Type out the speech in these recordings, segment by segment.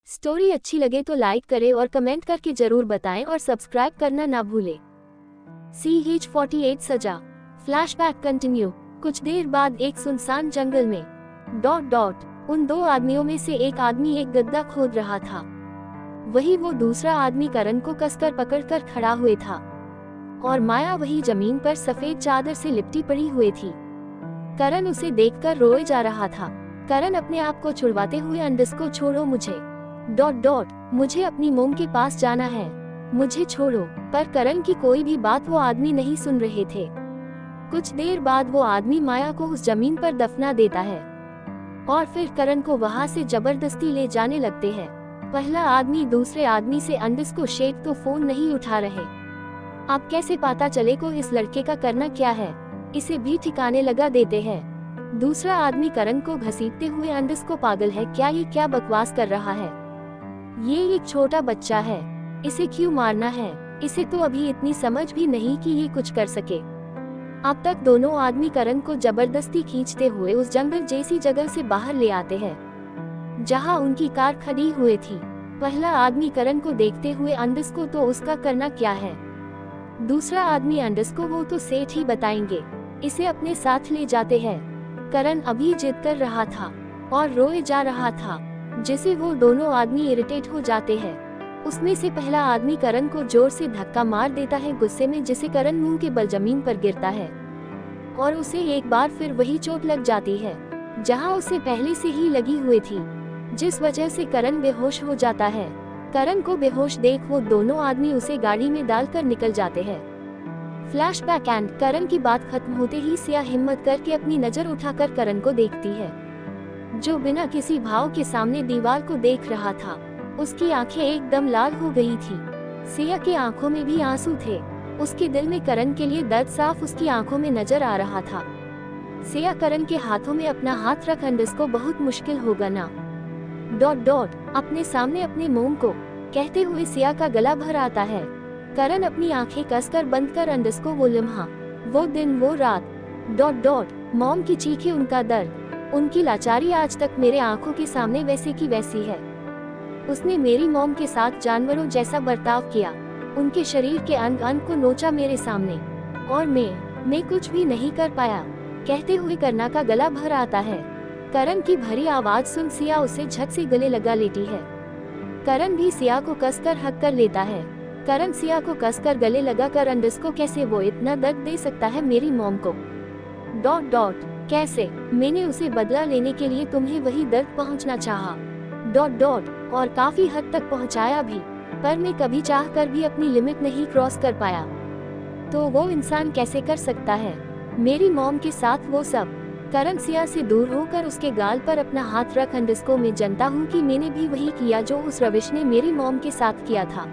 Story अच्छी लगे तो लाइक करें और कमेंट करके जरूर बताएं और सब्सक्राइब करना ना भूलें। CH-48 सजा। Flashback continue. कुछ देर बाद एक सुनसान जंगल में उन दो आदमियों में से एक आदमी एक गड्ढा खोद रहा था। वही वो दूसरा आदमी करण को कसकर पकड़कर खड़ा हुए था और माया वही जमीन पर सफेद चादर से लिपटी पड़ी हुई थी। करण उसे देखकर रोए जा रहा था। करण अपने आप को छुड़वाते हुए अंडस को छोड़ो मुझे अपनी मोम के पास जाना है, मुझे छोड़ो। पर करण की कोई भी बात वो आदमी नहीं सुन रहे थे। कुछ देर बाद वो आदमी माया को उस जमीन पर दफना देता है और फिर करण को वहां से जबरदस्ती ले जाने लगते हैं। पहला आदमी दूसरे आदमी से अंडस को शेख तो फोन नहीं उठा रहे। अब कैसे पता चले को इस लड़के का करना क्या है, इसे भी ठिकाने लगा देते हैं। दूसरा आदमी करण को घसीटते हुए अंडस को पागल है क्या, ये क्या बकवास कर रहा है, ये एक छोटा बच्चा है, इसे क्यों मारना है, इसे तो अभी इतनी समझ भी नहीं कि ये कुछ कर सके। अब तक दोनों आदमी करण को जबरदस्ती खींचते हुए उस जंगल जैसी जगह से बाहर ले आते हैं जहां उनकी कार खड़ी हुई थी। पहला आदमी करण को देखते हुए अंडस को तो उसका करना क्या है, दूसरा आदमी अंडस को वो तो सेठ ही बताएंगे, इसे अपने साथ ले जाते हैं। करण अभी जिद कर रहा था और रोए जा रहा था, जिसे वो दोनों आदमी इरिटेट हो जाते हैं। उसमें से पहला आदमी करण को जोर से धक्का मार देता है गुस्से में, जिसे करण मुंह के बल जमीन पर गिरता है और उसे एक बार फिर वही चोट लग जाती है जहां उसे पहले से ही लगी हुई थी, जिस वजह से करण बेहोश हो जाता है। करण को बेहोश देख वो दोनों आदमी उसे गाड़ी में डालकर निकल जाते हैं। Flashback and. करण की बात खत्म होते ही सिया हिम्मत करके अपनी नजर उठाकर करण को देखती है, जो बिना किसी भाव के सामने दीवार को देख रहा था। उसकी आंखें एकदम लाल हो गई थी। सिया की आंखों में भी आंसू थे। उसके दिल में करण के लिए दर्द साफ उसकी आंखों में नजर आ रहा था। सिया करण के हाथों में अपना हाथ रख अंडस को बहुत मुश्किल होगा ना अपने सामने अपने मोम को कहते हुए सिया का गला भर आता है। करण अपनी आंखें कसकर बंद कर अंडस को वो लम्हा, वो दिन, वो रात मॉम की चीखें, उनका दर्द, उनकी लाचारी आज तक मेरे आंखों के सामने वैसे की वैसी है। उसने मेरी मॉम के साथ जानवरों जैसा बर्ताव किया, उनके शरीर के अंग अंग को नोचा मेरे सामने और मैं कुछ भी नहीं कर पाया, कहते हुए करना का गला भर आता है। करण की भरी आवाज सुन सिया उसे झट से गले लगा लेती है। करण भी सिया को कसकर हक कर लेता है। करण सिया को कसकर गले लगाकर अंडस को कैसे वो इतना दर्द दे सकता है मेरी मॉम को, कैसे मैंने उसे बदला लेने के लिए तुम्हें वही दर्द पहुंचना चाहा, और काफी हद तक पहुंचाया भी, पर मैं कभी चाहकर भी अपनी लिमिट नहीं क्रॉस कर पाया। तो वो इंसान कैसे कर सकता है मेरी मॉम के साथ वो सब। करण सिया से दूर होकर उसके गाल पर अपना हाथ रख अंडस को, मैं जानता हूँ कि मैंने भी वही किया जो उस रविश ने मेरी मॉम के साथ किया था।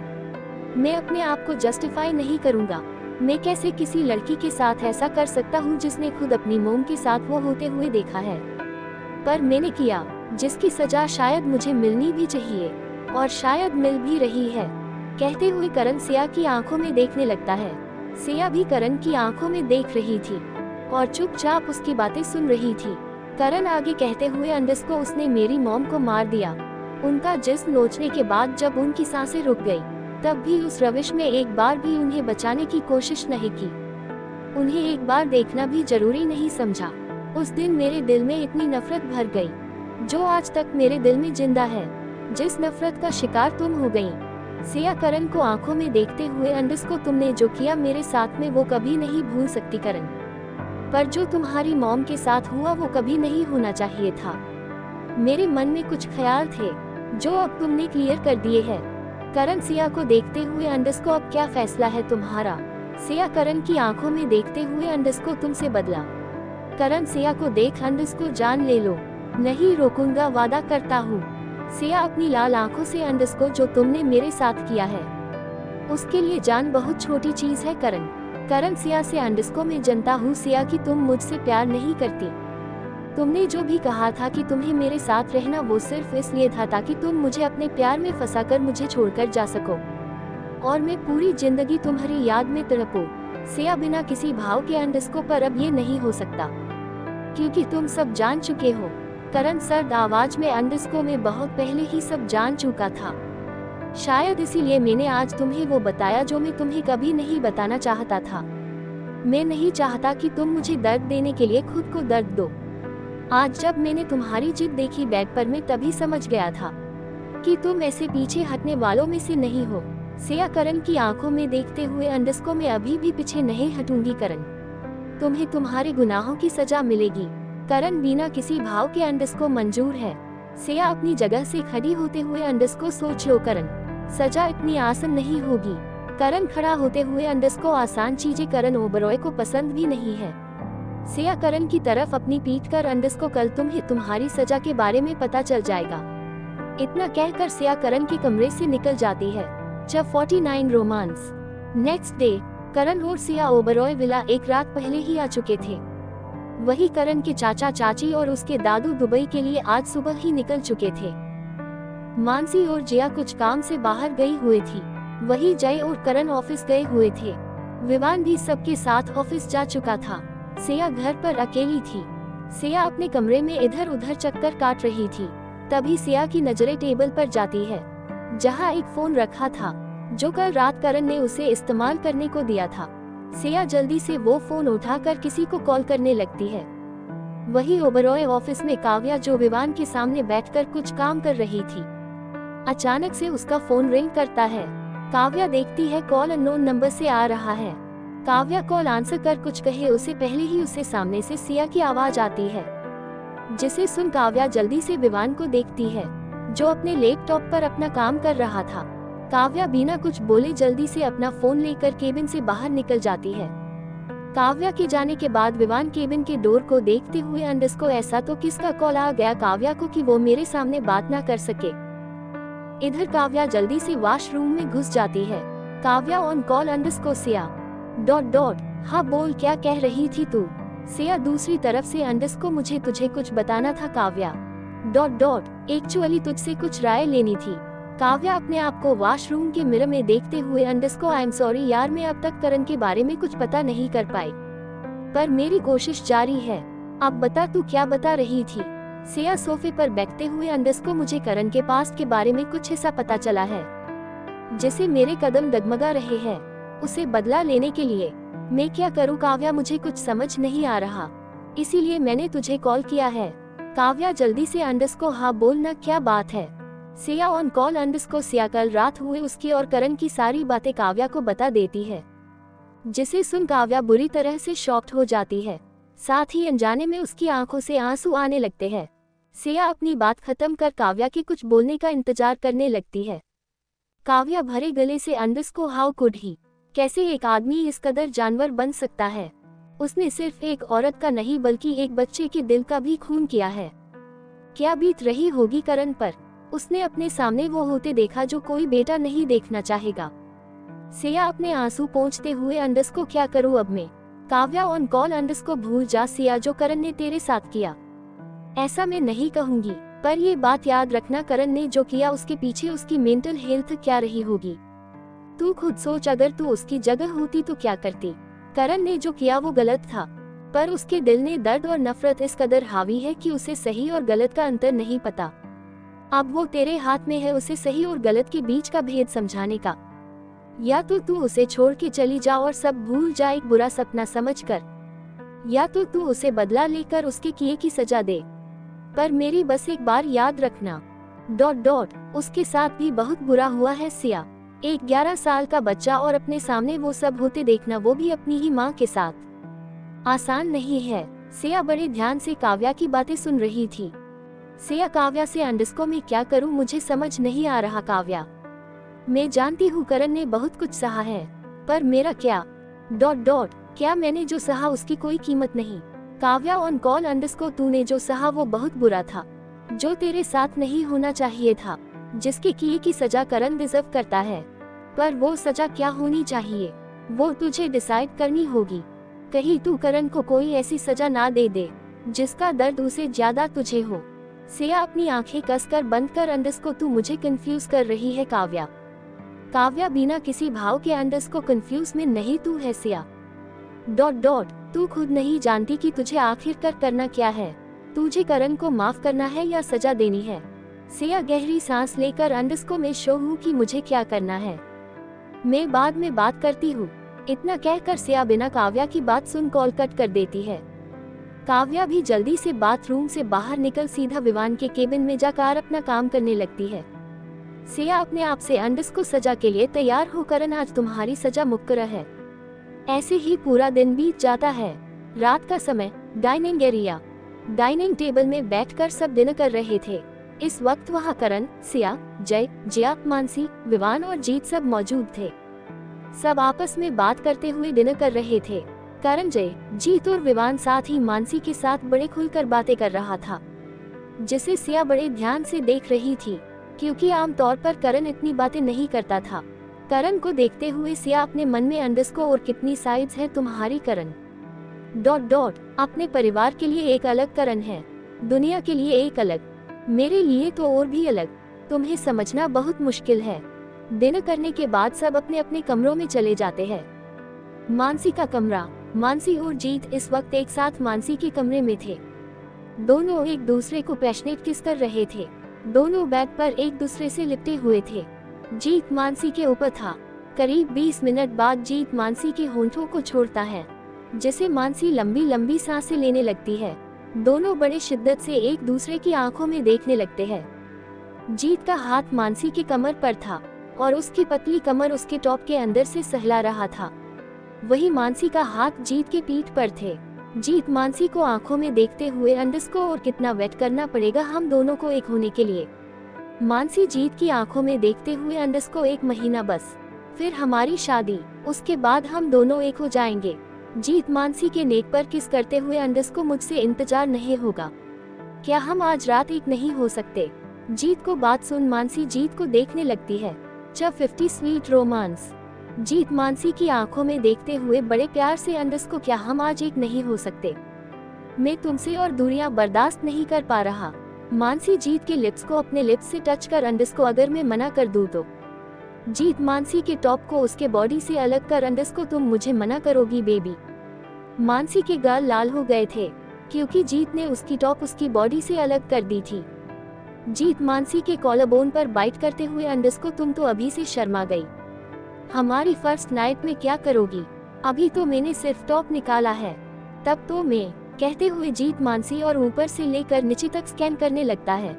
मैं अपने आप को जस्टिफाई नहीं करूँगा। मैं कैसे किसी लड़की के साथ ऐसा कर सकता हूँ जिसने खुद अपनी मोम के साथ वो होते हुए देखा है, पर मैंने किया, जिसकी सजा शायद मुझे मिलनी भी चाहिए और शायद मिल भी रही है। कहते हुए करण सिया की आंखों में देखने लगता है। सिया भी करण की आंखों में देख रही थी और चुपचाप उसकी बातें सुन रही थी। करण आगे कहते हुए अंडस को उसने मेरी मॉम को मार दिया। उनका जिस्म नोचने के बाद जब उनकी सांसें रुक गई, तब भी उस रविश में एक बार भी उन्हें बचाने की कोशिश नहीं की। उन्हें एक बार देखना भी जरूरी नहीं समझा। उस दिन मेरे दिल में इतनी नफरत भर गई, जो आज तक मेरे दिल में जिंदा है। जिस नफरत का शिकार तुम हो गई। सिया करण को आंखों में देखते हुए, अंडस को तुमने जो किया मेरे साथ में वो कभी नहीं भूल सकती करण, पर जो तुम्हारी मॉम के साथ हुआ वो कभी नहीं होना चाहिए था। मेरे मन में कुछ ख्याल थे जो अब तुमने क्लियर कर दिए हैं। करण सिया को देखते हुए, अंडस को अब क्या फैसला है तुम्हारा। सिया करण की आंखों में देखते हुए, अंडस को तुमसे बदला। करण सिया को देख, अंडस को जान ले लो, नहीं रोकूंगा, वादा करता हूँ। सिया अपनी लाल आंखों से, अंडस को जो तुमने मेरे साथ किया है उसके लिए जान बहुत छोटी चीज है करण सिया से, अंडस को मैं जानता हूँ सिया कि तुम मुझसे प्यार नहीं करती। तुमने जो भी कहा था कि तुम्हें मेरे साथ रहना वो सिर्फ इसलिए था ताकि तुम मुझे अपने प्यार में फंसाकर मुझे छोड़कर जा सको और मैं पूरी जिंदगी तुम्हारी याद में तड़पूं। सिया बिना किसी भाव के, अंडस को पर अब ये नहीं हो सकता क्योंकि तुम सब जान चुके हो। करण सर्द आवाज में अंडरस्को में बहुत पहले ही सब जान चुका था। शायद इसीलिए मैंने आज तुम्हें वो बताया जो मैं तुम्हें कभी नहीं बताना चाहता था। मैं नहीं चाहता कि तुम मुझे दर्द देने के लिए खुद को दर्द दो। आज जब मैंने तुम्हारी जिद देखी बेड पर, मैं तभी समझ गया था कि तुम ऐसे पीछे हटने वालों में से नहीं हो। सिया करण की आंखों में देखते हुए, अंडरस्को में अभी भी पीछे नहीं हटूंगी करण, तुम्हें तुम्हारे गुनाहों की सजा मिलेगी। करण बिना किसी भाव के, अंडरस्को मंजूर है। सिया अपनी जगह से खड़ी होते हुए, अंडरस्को सोच लो करण, सजा इतनी आसान नहीं होगी। करण खड़ा होते हुए, अंडरस्को आसान चीजें करण ओबरॉय को पसंद भी नहीं है। सिया करण की तरफ अपनी पीठ कर, अंडरस्को कल तुम्हें तुम्हारी सजा के बारे में पता चल जाएगा। इतना कहकर सिया करण के कमरे से निकल जाती है। Chapter 49 romance. नेक्स्ट डे करण और सिया ओबरॉय विला एक रात पहले ही आ चुके थे। वही करण के चाचा चाची और उसके दादू दुबई के लिए आज सुबह ही निकल चुके थे। मानसी और जिया कुछ काम से बाहर गई हुई थी। वही जय और करण ऑफिस गए हुए थे। विवान भी सबके साथ ऑफिस जा चुका था। सिया घर पर अकेली थी। सिया अपने कमरे में इधर उधर चक्कर काट रही थी। तभी सिया की नजरें टेबल पर जाती है, जहां एक फोन रखा था जो कल रात करण ने उसे इस्तेमाल करने को दिया था। सिया जल्दी से वो फोन उठाकर किसी को कॉल करने लगती है। वही ओबरॉय ऑफिस में काव्या, जो विवान के सामने बैठकर कुछ काम कर रही थी। अचानक से उसका फोन रिंग करता है। काव्या देखती है कॉल अननोन नंबर से आ रहा है। काव्या कॉल आंसर कर कुछ कहे उसे पहले ही उसे सामने से सिया की आवाज आती है, जिसे सुन काव्या जल्दी से विवान को देखती है, जो अपने लैपटॉप पर अपना काम कर रहा था। काव्या बिना कुछ बोले जल्दी से अपना फोन लेकर केबिन से बाहर निकल जाती है। काव्या के जाने के बाद विवान केबिन के डोर को देखते हुए, अंडरस्को ऐसा तो किसका कॉल आ गया काव्या को कि वो मेरे सामने बात ना कर सके। इधर काव्या जल्दी से वॉशरूम में घुस जाती है। काव्या ऑन कॉल, अंडरस्को सिया ... हाँ बोल, क्या कह रही थी तू? सिया दूसरी तरफ से, अंडरस्को मुझे तुझे कुछ बताना था काव्या ... एक्चुअली तुझसे कुछ राय लेनी थी। काव्या अपने आप को वॉशरूम के मिरर में देखते हुए, अंडरस्को आई एम सॉरी यार, मैं अब तक करण के बारे में कुछ पता नहीं कर पाई, पर मेरी कोशिश जारी है। अब बता तू क्या बता रही थी? सिया सोफे पर बैठते हुए, अंडरस्को मुझे करण के पास्ट के बारे में कुछ ऐसा पता चला है जिसे मेरे कदम डगमगा रहे हैं उसे बदला लेने के लिए। मैं क्या करूं काव्या, मुझे कुछ समझ नहीं आ रहा, इसीलिए मैंने तुझे कॉल किया है। काव्या जल्दी से, अंडरस्को हाँ बोलना, क्या बात है? सिया ऑन कॉल, अंडरस्को सिया कल रात हुए उसकी और करण की सारी बातें काव्या को बता देती है, जिसे सुन काव्या बुरी तरह से शॉक्ड हो जाती है। साथ ही अनजाने में उसकी आंखों से आंसू आने लगते हैं। सिया अपनी बात खत्म कर काव्या के कुछ बोलने का इंतजार करने लगती है। काव्या भरे गले से, अंडरस्को हाउ कुड ही, कैसे एक आदमी इस कदर जानवर बन सकता है? उसने सिर्फ एक औरत का नहीं बल्कि एक बच्चे के दिल का भी खून किया है। क्या बीत रही होगी करण पर? उसने अपने सामने वो होते देखा जो कोई बेटा नहीं देखना चाहेगा। सिया अपने आंसू पोंछते हुए, अंडरस्को क्या करूं अब मैं? काव्या ऑन कॉल, अंडरस्को भूल जा सिया जो करण ने तेरे साथ किया। ऐसा मैं नहीं कहूंगी, पर ये बात याद रखना, करण ने जो किया उसके पीछे उसकी मेंटल हेल्थ क्या रही होगी। तू खुद सोच, अगर तू उसकी जगह होती तो क्या करती? करण ने जो किया वो गलत था, पर उसके दिल में दर्द और नफरत इस कदर हावी है कि उसे सही और गलत का अंतर नहीं पता। अब वो तेरे हाथ में है उसे सही और गलत के बीच का भेद समझाने का। या तो तू उसे छोड़ के चली जा और सब भूल जा एक बुरा सपना समझकर, या तो तू उसे बदला लेकर उसके किए की सजा दे। पर मेरी बस एक बार याद रखना ... उसके साथ भी बहुत बुरा हुआ है सिया। एक 11 साल का बच्चा और अपने सामने वो सब होते देखना, वो भी अपनी ही माँ के साथ, आसान नहीं है। सिया बड़े ध्यान से काव्या की बातें सुन रही थी। सिया काव्या से, अंडरस्को मैं क्या करूं, मुझे समझ नहीं आ रहा काव्या। मैं जानती हूँ करण ने बहुत कुछ सहा है, पर मेरा क्या ... क्या मैंने जो सहा उसकी कोई कीमत नहीं। काव्या ऑन कॉल, अंडरस्को तूने जो सहा वो बहुत बुरा था, जो तेरे साथ नहीं होना चाहिए था। जिसके किए की सजा करण डिजर्व करता है, पर वो सजा क्या होनी चाहिए वो तुझे डिसाइड करनी होगी। कहीं तू करण को कोई ऐसी सजा ना दे दे जिसका दर्द उसे ज्यादा तुझे हो। सिया अपनी आंखें कसकर बंद कर, अंडरस्को तू मुझे कंफ्यूज कर रही है काव्या। काव्या बिना किसी भाव के, अंडरस्को कंफ्यूज में नहीं तू है सिया ... तू खुद नहीं जानती कि तुझे आखिरकार करना क्या है। तुझे करण को माफ करना है या सजा देनी है? सिया गहरी सांस लेकर अंडस को मैं शो हूँ कि मुझे क्या करना है, मैं बाद में बात करती हूँ। इतना कहकर सिया बिना काव्या की बात सुन कॉल कट कर देती है। काव्या भी जल्दी से बाथरूम से बाहर निकल सीधा विवान के केबिन में जाकर अपना काम करने लगती है। सिया अपने आप से अंडस को सजा के लिए तैयार हो, करण आज तुम्हारी सजा मुकर्रर है। ऐसे ही पूरा दिन बीत जाता है। रात का समय, डाइनिंग एरिया। डाइनिंग टेबल में बैठकर सब डिनर कर रहे थे। इस वक्त वहाँ करण, सिया, जय, जिया, मानसी, विवान और जीत सब मौजूद थे। सब आपस में बात करते हुए डिनर कर रहे थे। करण, जय, जीत और विवान साथ ही मानसी के साथ बड़े खुलकर बातें कर रहा था, जिसे सिया बड़े ध्यान से देख रही थी, क्योंकि आमतौर पर करण इतनी बातें नहीं करता था। करण को देखते हुए सिया अपने मन में अंडस को और कितनी साइड्स है तुम्हारी करण, ... अपने परिवार के लिए एक अलग करण है, दुनिया के लिए एक अलग, मेरे लिए तो और भी अलग। तुम्हें समझना बहुत मुश्किल है। डिनर करने के बाद सब अपने अपने कमरों में चले जाते हैं। मानसी का कमरा। मानसी और जीत इस वक्त एक साथ मानसी के कमरे में थे। दोनों एक दूसरे को पैशनेट किस कर रहे थे। दोनों बेड पर एक दूसरे से लिपटे हुए थे। जीत मानसी के ऊपर था। करीब 20 मिनट बाद जीत मानसी के होंठों को छोड़ता है, जिसे मानसी लंबी लंबी सांसें लेने लगती है। दोनों बड़े शिद्दत से एक दूसरे की आंखों में देखने लगते हैं। जीत का हाथ मानसी की कमर पर था और उसकी पतली कमर उसके टॉप के अंदर से सहला रहा था। वही मानसी का हाथ जीत के पीठ पर थे। जीत मानसी को आंखों में देखते हुए, अंडस को और कितना वेट करना पड़ेगा हम दोनों को एक होने के लिए। मानसी जीत की आंखों में देखते हुए, अंडस को 1 महीना बस, फिर हमारी शादी, उसके बाद हम दोनों एक हो जाएंगे। जीत मानसी के नेक पर किस करते हुए, अंडस को मुझसे इंतजार नहीं होगा, क्या हम आज रात एक नहीं हो सकते? जीत को बात सुन मानसी जीत को देखने लगती है। 50 स्वीट रोमांस। जीत मानसी की आंखों में देखते हुए बड़े प्यार से, अंडस को क्या हम आज एक नहीं हो सकते? मैं तुमसे और दूरियां बर्दाश्त नहीं कर पा रहा। मानसी जीत के लिप्स को अपने लिप्स से टच कर, अंडस को अगर मैं मना कर दूं तो? जीत मानसी के टॉप को उसके बॉडी से अलग कर, अंडस को तुम मुझे मना करोगी बेबी? मानसी के गाल लाल हो गए थे, क्योंकि जीत ने उसकी टॉप उसकी बॉडी से अलग कर दी थी। जीत मानसी के कॉलर बोन पर बाइट करते हुए, अंडस को तुम तो अभी से शर्मा गई। हमारी फर्स्ट नाइट में क्या करोगी? अभी तो मैंने सिर्फ टॉप निकाला है, तब तो मैं, कहते हुए जीत मानसी और ऊपर से लेकर नीचे तक स्कैन करने लगता है।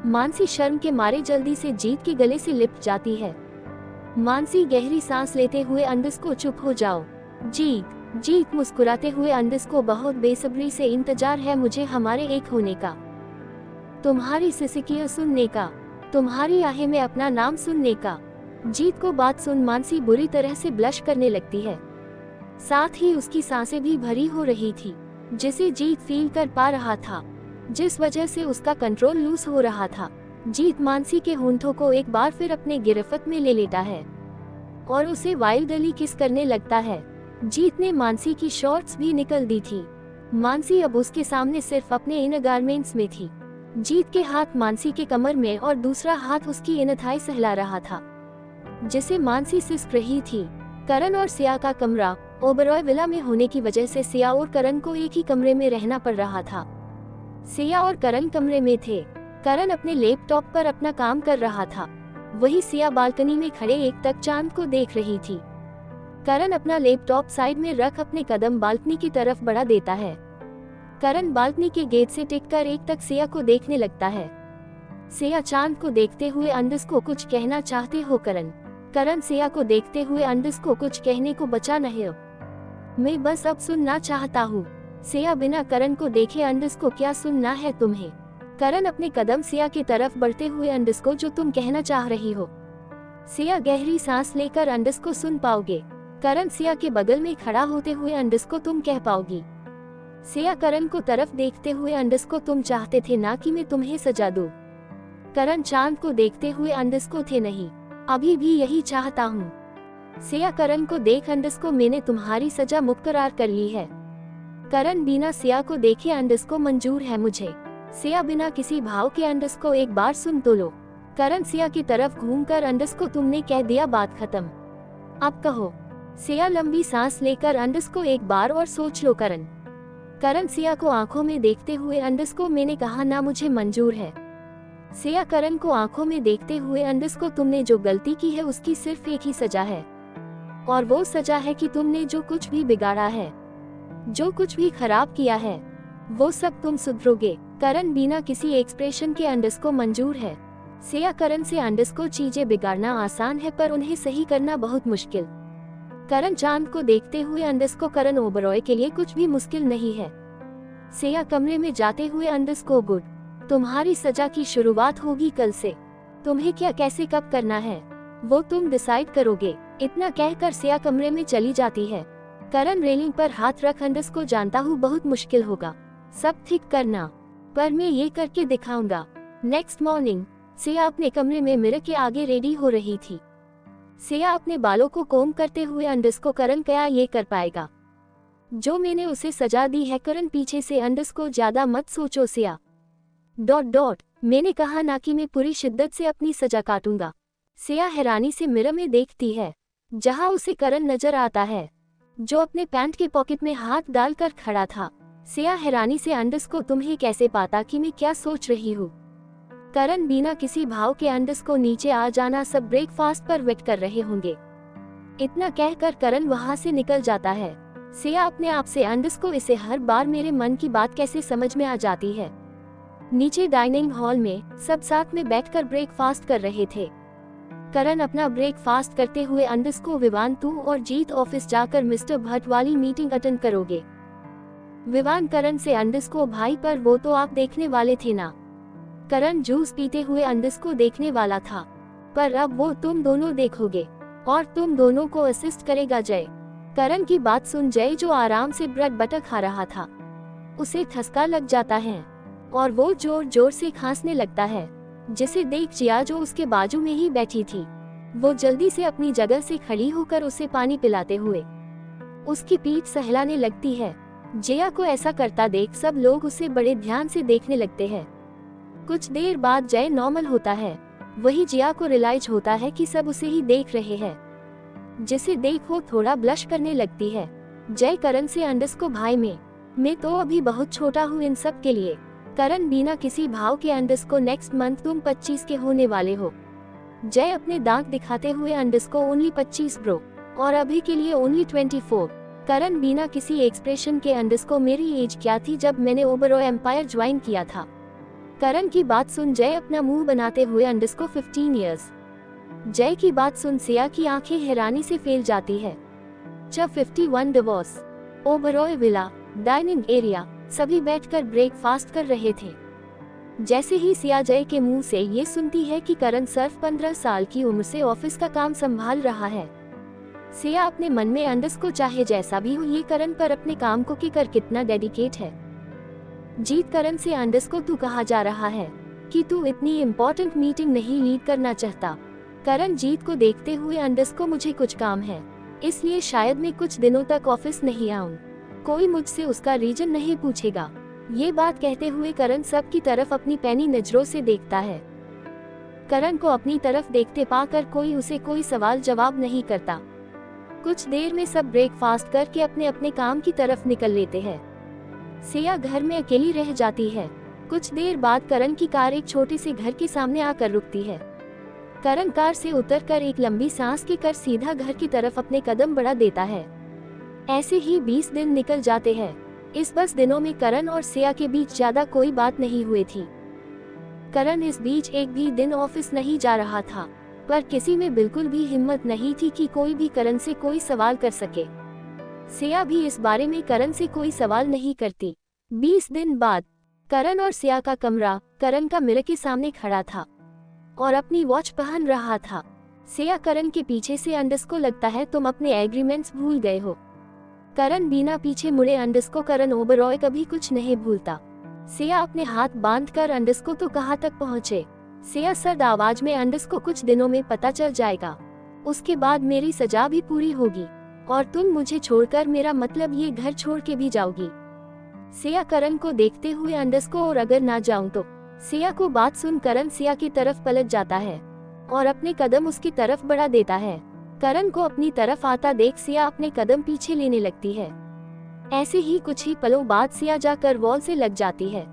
मानसी शर्म के मारे जल्दी से जीत के गले से लिपट जाती है। मानसी गहरी सांस लेते हुए, अंडस को चुप हो जाओ। जीत मुस्कुराते हुए, अंडस को बहुत बेसब्री से इंतजार है मुझे हमारे एक होने का, तुम्हारी सिसकियां सुनने का, तुम्हारी आहें में अपना नाम सुनने का। जीत को बात सुन मानसी बुरी तरह से ब्लश करने लगती है, साथ ही उसकी सांसें भी भरी हो रही थी, जिसे जीत फील कर पा रहा था, जिस वजह से उसका कंट्रोल लूज हो रहा था। जीत मानसी के होंठों को एक बार फिर अपने गिरफ्त में ले लेता है और उसे वाइल्डली किस करने लगता है। जीत ने मानसी की शॉर्ट्स भी निकल दी थी। मानसी अब उसके सामने सिर्फ अपने इनर गारमेंट्स में थी। जीत के हाथ मानसी के कमर में और दूसरा हाथ उसकी इनर थाई सहला रहा था, जिसे मानसी सिसक रही थी। करण और सिया का कमरा ओबरॉय विला में होने की वजह से सिया और करण को एक ही कमरे में रहना पड़ रहा था। सिया और करण कमरे में थे। करण अपने लैपटॉप पर अपना काम कर रहा था, वही सिया बालकनी में खड़े एक तक चांद को देख रही थी। करण अपना लैपटॉप साइड में रख अपने कदम बालकनी की तरफ बढ़ा देता है। करण बालकनी के गेट से टिककर एक तक सिया को देखने लगता है। सिया चांद को देखते हुए, अंडस को कुछ कहना चाहते हो करण? करण सिया को देखते हुए, अंडस को कुछ कहने को बचा नहीं, मैं बस अब सुनना चाहता हूँ। सिया बिना करण को देखे, अंडस को क्या सुनना है तुम्हें? करण अपने कदम सिया की तरफ बढ़ते हुए, अंडस को जो तुम कहना चाह रही हो। सिया गहरी सांस लेकर, अंडस को सुन पाओगे? करण सिया के बगल में खड़ा होते हुए, अंडस को तुम कह पाओगी? सिया करण को तरफ देखते हुए, अंडस को तुम चाहते थे ना कि मैं तुम्हें सजा दूं? करण चांद को देखते हुए, अंडस को थे नहीं, अभी भी यही चाहता हूँ। सिया करण को देख, अंडस को मैंने तुम्हारी सजा मुकर्रर कर ली है। करण बिना सिया को देखे, अंडस को मंजूर है मुझे। सिया बिना किसी भाव के, अंडस को एक बार सुन तो लो। करण सिया की तरफ घूमकर, अंडस को तुमने कह दिया, बात खत्म, अब कहो। सिया लंबी सांस लेकर, अंडस को एक बार और सोच लो करण। करण सिया को आंखों में देखते हुए अंडरस्कोर मैंने कहा ना मुझे मंजूर है। सिया करण को आंखों में देखते हुए अंडरस्कोर तुमने जो गलती की है उसकी सिर्फ एक ही सजा है, और वो सजा है कि तुमने जो कुछ भी बिगाड़ा है, जो कुछ भी खराब किया है, वो सब तुम सुधरोगे। करण बिना किसी एक्सप्रेशन के अंडरस्कोर मंजूर है। सिया करण से अंडरस्कोर चीजें बिगाड़ना आसान है पर उन्हें सही करना बहुत मुश्किल। करण चांद को देखते हुए अंडरस्कोर करण ओबरॉय के लिए कुछ भी मुश्किल नहीं है। सिया कमरे में जाते हुए अंडरस्कोर गुड, तुम्हारी सजा की शुरुआत होगी कल से। तुम्हें क्या कैसे कब करना है वो तुम डिसाइड करोगे। इतना कहकर सिया कमरे में चली जाती है। करण रेलिंग पर हाथ रख अंडरस्कोर जानता हूँ बहुत मुश्किल होगा सब ठीक करना, पर मैं ये करके दिखाऊंगा। नेक्स्ट मॉर्निंग सिया अपने कमरे में मिरर के आगे रेडी हो रही थी। सिया अपने बालों को कोम करते हुए अंडरस्कोर करण क्या ये कर पाएगा जो मैंने उसे सजा दी है। करण पीछे से अंडरस्कोर ज्यादा मत सोचो सिया ... मैंने कहा ना कि मैं पूरी शिद्दत से अपनी सजा काटूंगा। सिया हैरानी से मिरर में देखती है जहां उसे करण नजर आता है जो अपने पैंट के पॉकेट में हाथ डालकर खड़ा था। सिया हैरानी से अंडरस्कोर तुम्हें कैसे पता कि मैं क्या सोच रही हूँ। करण बिना किसी भाव के अंडरस्कोर नीचे आ जाना सब ब्रेकफास्ट पर वेट कर रहे होंगे। इतना कहकर करण वहां से निकल जाता है। सिया अपने आप से अंडरस्कोर इसे हर बार मेरे मन की बात कैसे समझ में आ जाती है। नीचे डाइनिंग हॉल में सब साथ में बैठकर ब्रेकफास्ट कर रहे थे। करण अपना ब्रेकफास्ट करते हुए अंडरस्कोर विवान तू और जीत ऑफिस जाकर मिस्टर भट्ट वाली मीटिंग अटेंड करोगे। विवान करण से अंडरस्कोर भाई पर वो तो आप देखने वाले थे ना। करण जूस पीते हुए अंडरस्कोर देखने वाला था, पर अब वो तुम दोनों देखोगे और तुम दोनों को असिस्ट करेगा जय। करण की बात सुन जय जो आराम से ब्रेड बटर खा रहा था उसे ठसका लग जाता है और वो जोर जोर से खांसने लगता है, जिसे देख जिया जो उसके बाजू में ही बैठी थी वो जल्दी से अपनी जगह से खड़ी होकर उसे पानी पिलाते हुए उसकी पीठ सहलाने लगती है। जिया को ऐसा करता देख सब लोग उसे बड़े ध्यान से देखने लगते हैं। कुछ देर बाद जय नॉर्मल होता है। वही जिया को रियलाइज होता है कि सब उसे ही देख रहे हैं, जिसे देख वो थोड़ा ब्लश करने लगती है। जय करण से अंडरस्कोर भाई मैं तो अभी बहुत छोटा हूँ इन सब के लिए। करण बिना किसी भाव के अंडरस्कोर नेक्स्ट मंथ तुम 25 के होने वाले हो। जय अपने दांत दिखाते हुए अंडरस्कोर ओनली 25 ब्रो, और अभी के लिए ओनली 24। करण बिना किसी एक्सप्रेशन के अंडरस्कोर मेरी एज क्या थी जब मैंने ओबरॉय एम्पायर ज्वाइन किया था। करण की बात सुन जय अपना मुंह बनाते हुए अंडरस्कोर 15 इयर्स। जय की बात सुन सिया की आंखें हैरानी से फैल जाती है। जब 51 divorce Oberoi villa dining area सभी बैठकर ब्रेकफास्ट कर रहे थे। जैसे ही सिया जय के मुंह से ये सुनती है कि करण सिर्फ 15 साल की उम्र से ऑफिस का काम संभाल रहा है, सिया अपने मन में अंडरस्कोर चाहे जैसा भी हो ये करण पर अपने काम को कर कितना डेडिकेट है। जीत करण से अंडरस्कोर तू कहा जा रहा है कि तू इतनी इम्पोर्टेंट मीटिंग नहीं लीड करना चाहता। करण जीत को देखते हुए अंडरस्कोर मुझे कुछ काम है इसलिए शायद मैं कुछ दिनों तक ऑफिस नहीं आऊं। कोई मुझसे उसका रीजन नहीं पूछेगा। ये बात कहते हुए करण सब की तरफ अपनी पैनी नजरों से देखता है। करण को अपनी तरफ देखते पाकर कोई उसे कोई सवाल जवाब नहीं करता। कुछ देर में सब ब्रेकफास्ट करके अपने अपने काम की तरफ निकल लेते हैं। सिया घर में अकेली रह जाती है। कुछ देर बाद करण की कार एक छोटे से घर के सामने आकर रुकती है। करण कार से उतरकर एक लंबी सांस के कर सीधा घर की तरफ अपने कदम बढ़ा देता है। ऐसे ही 20 दिन निकल जाते हैं। इस 10 दिनों में करण और सिया के बीच ज्यादा कोई बात नहीं हुई थी। करण इस बीच एक भी दिन ऑफिस नहीं जा रहा था, पर किसी में बिल्कुल भी हिम्मत नहीं थी कि कोई भी करण से कोई सवाल कर सके। सिया भी इस बारे में करण से कोई सवाल नहीं करती। 20 दिन बाद करण और सिया का कमरा करण का मिरर के सामने खड़ा था और अपनी वॉच पहन रहा था। सिया करण के पीछे से अंडरस्कोर लगता है तुम अपने एग्रीमेंट्स भूल गए हो। करण बिना पीछे मुड़े अंडरस्कोर करण ओबरॉय कभी कुछ नहीं भूलता। सिया अपने हाथ बांधकर अंडरस्कोर तो कहाँ तक पहुँचे। सिया सर्द आवाज में अंडरस्कोर कुछ दिनों में पता चल जाएगा, उसके बाद मेरी सजा भी पूरी होगी और तुम मुझे छोड़कर मेरा मतलब ये घर छोड़ के भी जाओगी। सिया करण को देखते हुए अंडरस्कोर और अगर ना जाऊं तो। सिया को बात सुन करण सिया की तरफ पलट जाता है और अपने कदम उसकी तरफ बढ़ा देता है। करण को अपनी तरफ आता देख सिया अपने कदम पीछे लेने लगती है। ऐसे ही कुछ ही पलों बाद सिया जाकर वॉल से लग जाती है।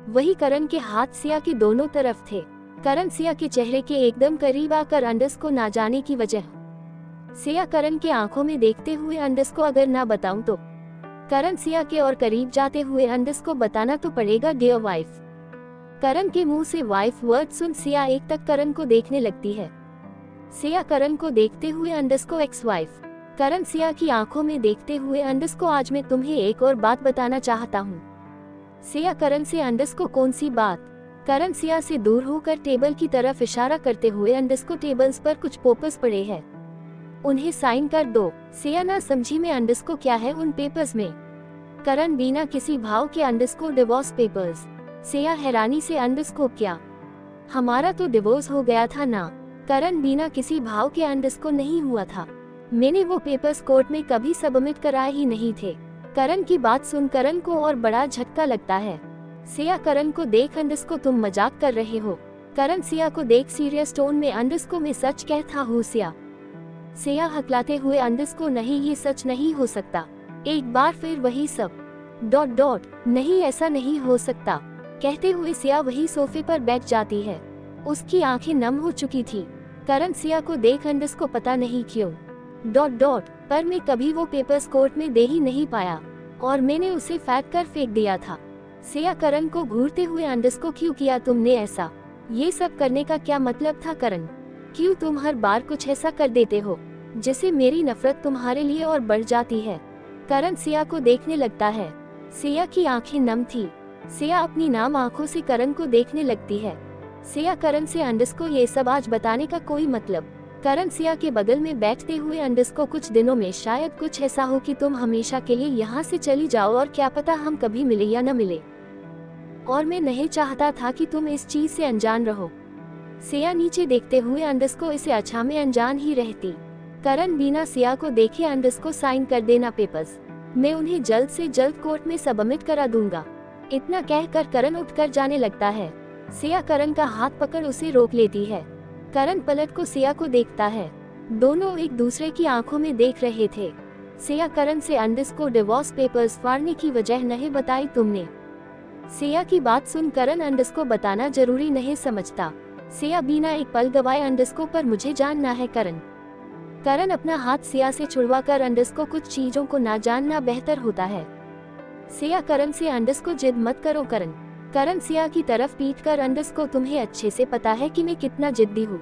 वही करण के हाथ सिया के दोनों तरफ थे। करण सिया के चेहरे के एकदम करीब आकर अंडस को ना जाने की वजह। सिया करण के आंखों में देखते हुए अंडस को अगर ना बताऊं तो। करण सिया के और करीब जाते हुए अंडस को बताना तो पड़ेगा डियर वाइफ। करण के मुंह से वाइफ वर्ड सुन सिया एक तक करण को देखने लगती है। सिया करण को देखते हुए अंडस को एक्स वाइफ। करण सिया की आंखों में देखते हुए अंडस को आज मैं तुम्हें एक और बात बताना चाहता हूँ। सिया करण से अंडस को कौन सी बात। करण सिया से दूर होकर टेबल की तरफ इशारा करते हुए अंडस को टेबल्स पर कुछ पेपर्स पड़े हैं, उन्हें साइन कर दो। सिया ना समझी में अंडस को क्या है उन पेपर्स में। करण बिना किसी भाव के अंडस को डिवोर्स पेपर्स। सिया हैरानी से अंडस को क्या, हमारा तो डिवोर्स हो गया था ना। करण बिना किसी भाव के अंडस को नहीं हुआ था, मैंने वो पेपर्स कोर्ट में कभी सबमिट कराए ही नहीं थे। करण की बात सुन करण को और बड़ा झटका लगता है। सिया करण को देख अंडस को तुम मजाक कर रहे हो। करण सिया को देख सीरियस टोन में अंडस को मैं सच कहता हूँ सिया। सिया हकलाते हुए अंडस को नहीं ये सच नहीं हो सकता। एक बार फिर वही सब नहीं ऐसा नहीं हो सकता कहते हुए सिया वही सोफे पर बैठ जाती है। उसकी आंखें नम हो चुकी थी। करण सिया को देख अंडस को पता नहीं क्यों पर मैं कभी वो पेपर्स कोर्ट में दे ही नहीं पाया और मैंने उसे फेंक दिया था। सिया करण को घूरते हुए अंडस को क्यों किया तुमने ऐसा, ये सब करने का क्या मतलब था करण, क्यों तुम हर बार कुछ ऐसा कर देते हो जिससे मेरी नफरत तुम्हारे लिए और बढ़ जाती है। करण सिया को देखने लगता है। सिया की आंखें नम थी। सिया अपनी नाम आंखों से करण को देखने लगती है। सिया करण से अंडस को ये सब आज बताने का कोई मतलब। करण सिया के बगल में बैठते हुए अंडस को कुछ दिनों में शायद कुछ ऐसा हो कि तुम हमेशा के लिए यहाँ से चली जाओ और क्या पता हम कभी मिले या न मिले, और मैं नहीं चाहता था कि तुम इस चीज से अनजान रहो। सिया नीचे देखते हुए अंडस को इसे अच्छा में अनजान ही रहती। करण बिना सिया को देखे अंडस को साइन कर देना पेपर्स, मैं उन्हें जल्द से जल्द कोर्ट में सबमिट करा दूंगा। इतना कहकर करण उठकर जाने लगता है। सिया करण का हाथ पकड़ उसे रोक लेती है। करण पलट को सिया को देखता है। दोनों एक दूसरे की आंखों में देख रहे थे। सिया करण से अंडस को डिवोर्स पेपर्स फाड़ने की वजह नहीं बताई तुमने। सिया की बात सुन करण अंडस को बताना जरूरी नहीं समझता। सिया बिना एक पल गवाए अंडस को पर मुझे जानना है करण। करण अपना हाथ सिया से छुड़वाकर अंडस को कुछ चीजों को ना जानना बेहतर होता है। सिया करण से अंडस को जिद मत करो करण। करण सिया की तरफ पीट कर अंडस को तुम्हें अच्छे से पता है कि मैं कितना जिद्दी हूँ।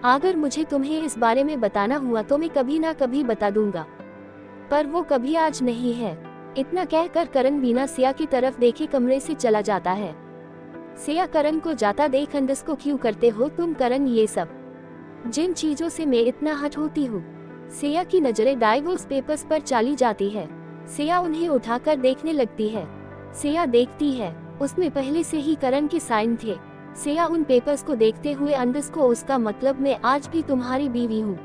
अगर मुझे तुम्हें इस बारे में बताना हुआ तो मैं कभी ना कभी बता दूंगा, पर वो कभी आज नहीं है। इतना कहकर करण बिना सिया की तरफ देखे कमरे से चला जाता है। सिया करण को जाता देख अंडस को क्यों करते हो तुम करण ये सब, जिन चीजों से मैं इतना हट होती हूँ। सिया की नजरें डाइवोर्स पेपर्स पर चली जाती है। सिया उन्हें उठाकर देखने लगती है। सिया देखती है उसमें पहले से ही करण के साइन थे। सिया उन पेपर्स को देखते हुए अंडस को उसका मतलब मैं आज भी तुम्हारी बीवी हूँ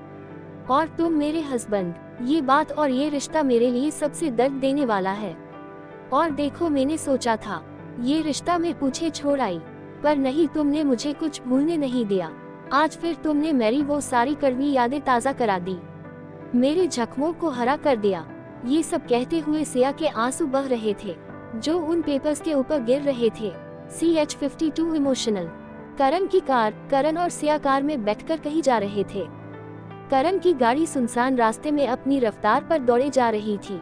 और तुम मेरे हस्बैंड, ये बात और ये रिश्ता मेरे लिए सबसे दर्द देने वाला है। और देखो मैंने सोचा था ये रिश्ता मैं पूछे छोड़ आई, पर नहीं, तुमने मुझे कुछ भूलने नहीं दिया। आज फिर तुमने मेरी वो सारी कड़वी यादें ताज़ा करा दी, मेरे जख्मों को हरा कर दिया। ये सब कहते हुए सिया के आंसू बह रहे थे जो उन पेपर्स के ऊपर गिर रहे थे। CH-52 emotional. करण की कार। करण और सिया कार में बैठकर कहीं जा रहे थे। करण की गाड़ी सुनसान रास्ते में अपनी रफ्तार पर दौड़े जा रही थी।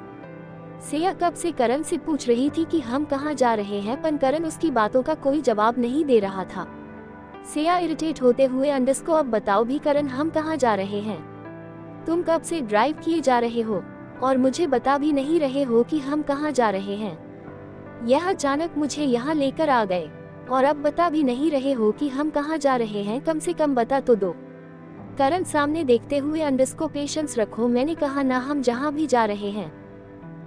सिया कब से करण से पूछ रही थी कि हम कहाँ जा रहे हैं, पर करण उसकी बातों का कोई जवाब नहीं दे रहा था। सिया इरिटेट होते हुए अंडस को अब बताओ भी करण हम कहाँ जा रहे हैं, तुम कब से ड्राइव किए जा रहे हो और मुझे बता भी नहीं रहे हो कि हम कहाँ जा रहे हैं। यह अचानक मुझे यहाँ लेकर आ गए और अब बता भी नहीं रहे हो कि हम कहाँ जा रहे हैं, कम से कम बता तो दो। करण सामने देखते हुए अंडस को पेशेंस रखो, मैंने कहा ना, हम जहाँ भी जा रहे हैं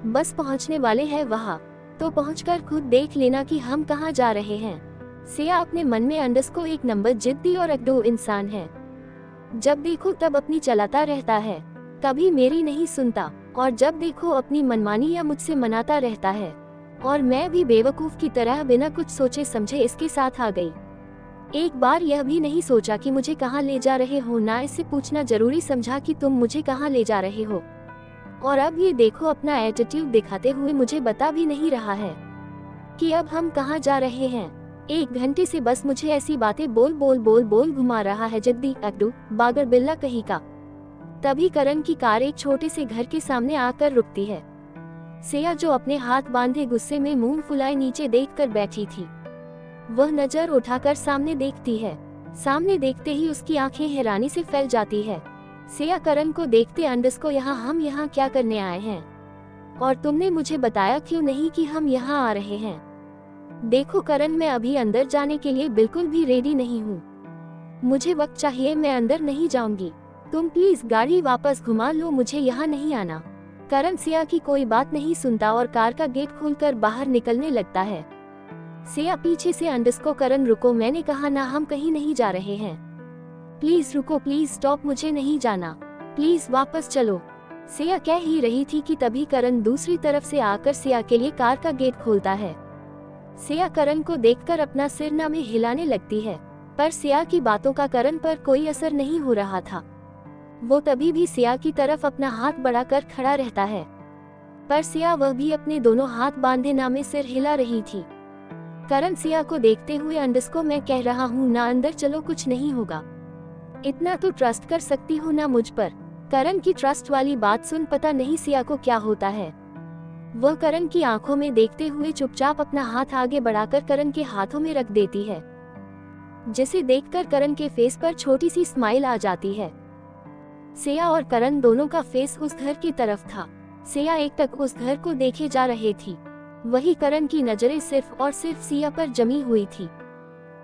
बस पहुँचने वाले हैं, वहाँ तो पहुँचकर खुद देख लेना कि हम कहाँ जा रहे हैं। सिया अपने मन में अंडस को एक नंबर जिद्दी और अकड़ू इंसान है, जब देखो तब अपनी चलाता रहता है, कभी मेरी नहीं सुनता और जब देखो अपनी मनमानी या मुझसे मनाता रहता है। और मैं भी बेवकूफ की तरह बिना कुछ सोचे समझे इसके साथ आ गई। एक बार यह भी नहीं सोचा कि मुझे कहाँ ले जा रहे हो, ना इससे पूछना जरूरी समझा कि तुम मुझे कहाँ ले जा रहे हो। और अब ये देखो अपना एटीट्यूड दिखाते हुए मुझे बता भी नहीं रहा है कि अब हम कहाँ जा रहे हैं। 1 घंटे से बस मुझे ऐसी बातें बोल बोल बोल बोल घुमा रहा है, जद्दी अड्डू बागर बिल्ला कहीं का। तभी करण की कार एक छोटे से घर के सामने आकर रुकती है। सिया जो अपने हाथ बांधे गुस्से में मुंह फुलाए नीचे देखकर बैठी थी, वह नजर उठाकर सामने देखती है। सामने देखते ही उसकी आंखें हैरानी से फैल जाती है। सिया करण को देखते अंडरस्को हम यहाँ क्या करने आए हैं, और तुमने मुझे बताया क्यों नहीं कि हम यहाँ आ रहे हैं। देखो करण, मैं अभी अंदर जाने के लिए बिल्कुल भी रेडी नहीं हूँ। मुझे वक्त चाहिए, मैं अंदर नहीं जाऊंगी। तुम प्लीज गाड़ी वापस घुमा लो, मुझे यहाँ नहीं आना। करण सिया की कोई बात नहीं सुनता और कार का गेट खोलकर बाहर निकलने लगता है। सिया पीछे से अंडरस्को करण रुको, मैंने कहा ना हम कहीं नहीं जा रहे हैं। प्लीज रुको, प्लीज स्टॉप, मुझे नहीं जाना, प्लीज वापस चलो। सिया कह ही रही थी कि तभी करण दूसरी तरफ से आकर सिया के लिए कार का गेट खोलता है। सिया करण को देखकर अपना सिर ना में हिलाने लगती है, पर सिया की बातों का करण पर कोई असर नहीं हो रहा था। वो तभी भी सिया की तरफ अपना हाथ बढ़ाकर खड़ा रहता है, पर सिया वह भी अपने दोनों हाथ बांधे ना में सिर हिला रही थी। करण सिया को देखते हुए अंडरस्को मैं कह रहा हूँ ना, अंदर चलो, कुछ नहीं होगा। इतना तो ट्रस्ट कर सकती हो ना मुझ पर। करण की ट्रस्ट वाली बात सुन पता नहीं सिया को क्या होता है। वह करण की आंखों में देखते हुए चुपचाप अपना हाथ आगे बढ़ाकर करण के हाथों में रख देती है, जिसे देखकर करण के फेस पर छोटी सी स्माइल आ जाती है। सिया और करण दोनों का फेस उस घर की तरफ था। सिया एकटक उस घर को देखे जा रहे थी, वही करण की नजरें सिर्फ और सिर्फ सिया पर जमी हुई थी।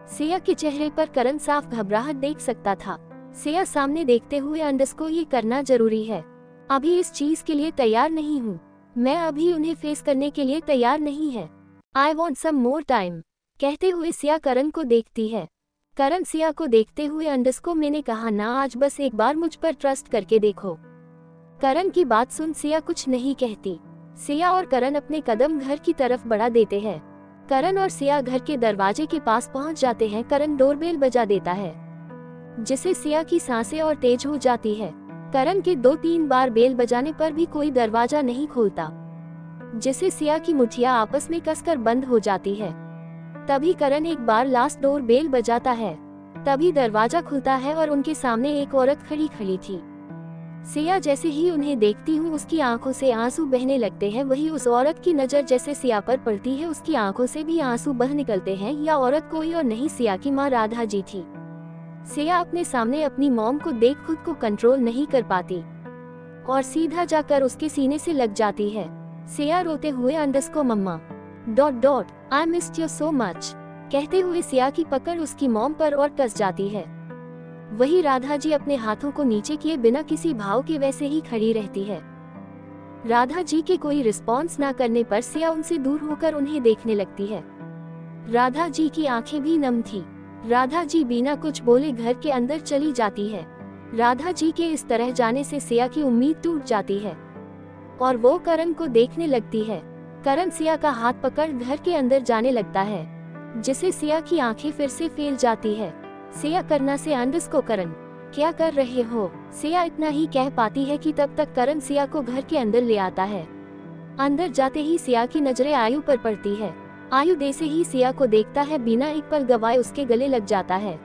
सिया के चेहरे पर करण साफ घबराहट देख सकता था। सिया सामने देखते हुए अंडरस्को ये करना जरूरी है, अभी इस चीज के लिए तैयार नहीं हूँ, मैं अभी उन्हें फेस करने के लिए तैयार नहीं है। I want some more time, कहते हुए सिया करण को देखती है। करण सिया को देखते हुए अंडरस्को मैंने कहा ना, आज बस एक बार मुझ पर ट्रस्ट करके देखो। करण की बात सुन सिया कुछ नहीं कहती। सिया और करण अपने कदम घर की तरफ बढ़ा देते हैं। करण और सिया घर के दरवाजे के पास पहुंच जाते हैं। करण डोरबेल बजा देता है, जिससे सिया की सांसें और तेज हो जाती है। करण के 2-3 बार बेल बजाने पर भी कोई दरवाजा नहीं खोलता, जिससे सिया की मुठ्ठियां आपस में कसकर बंद हो जाती है। तभी करण एक बार लास्ट डोर बेल बजाता है, तभी दरवाजा खुलता है और उनके सामने एक औरत खड़ी खड़ी थी। सिया जैसे ही उन्हें देखती हूँ उसकी आंखों से आंसू बहने लगते हैं। वही उस औरत की नजर जैसे सिया पर पड़ती है, उसकी आंखों से भी आंसू बह निकलते हैं। यह औरत कोई और नहीं, सिया की माँ राधा जी थी। सिया अपने सामने अपनी मॉम को देख खुद को कंट्रोल नहीं कर पाती और सीधा जाकर उसके सीने से लग जाती है। सिया रोते हुए अंडरस्को mama ... I missed you so much, कहते हुए सिया की पकड़ उसकी मॉम पर और कस जाती है। वही राधा जी अपने हाथों को नीचे किए बिना किसी भाव के वैसे ही खड़ी रहती है। राधा जी के कोई रिस्पॉन्स ना करने पर सिया उनसे दूर होकर उन्हें देखने लगती है। राधा जी की आंखें भी नम थी। राधा जी बिना कुछ बोले घर के अंदर चली जाती है। राधा जी के इस तरह जाने से सिया की उम्मीद टूट जाती है और वो करण को देखने लगती है। करण सिया का हाथ पकड़ घर के अंदर जाने लगता है, जिससे सिया की आंखें फिर से फैल जाती है। सिया करना से अंडरस्को करण क्या कर रहे हो, सिया इतना ही कह पाती है कि तब तक करण सिया को घर के अंदर ले आता है। अंदर जाते ही सिया की नजरें आयु पर पड़ती है। आयु जैसे ही सिया को देखता है बिना एक पल गवाए उसके गले लग जाता है।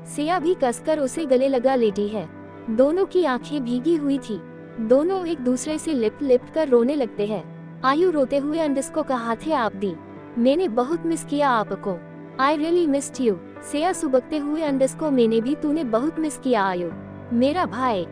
सिया भी कसकर उसे गले लगा लेती है। दोनों की आंखें भीगी हुई थी, दोनों एक दूसरे से लिपट कर रोने लगते हैं। आयु रोते हुए अंडरस्को का हाथ है आप दी, मैंने बहुत मिस किया आपको, I really missed you. Siya सुबकते हुए अंडरस्को मैंने भी, तूने बहुत मिस किया आयु, मेरा भाई।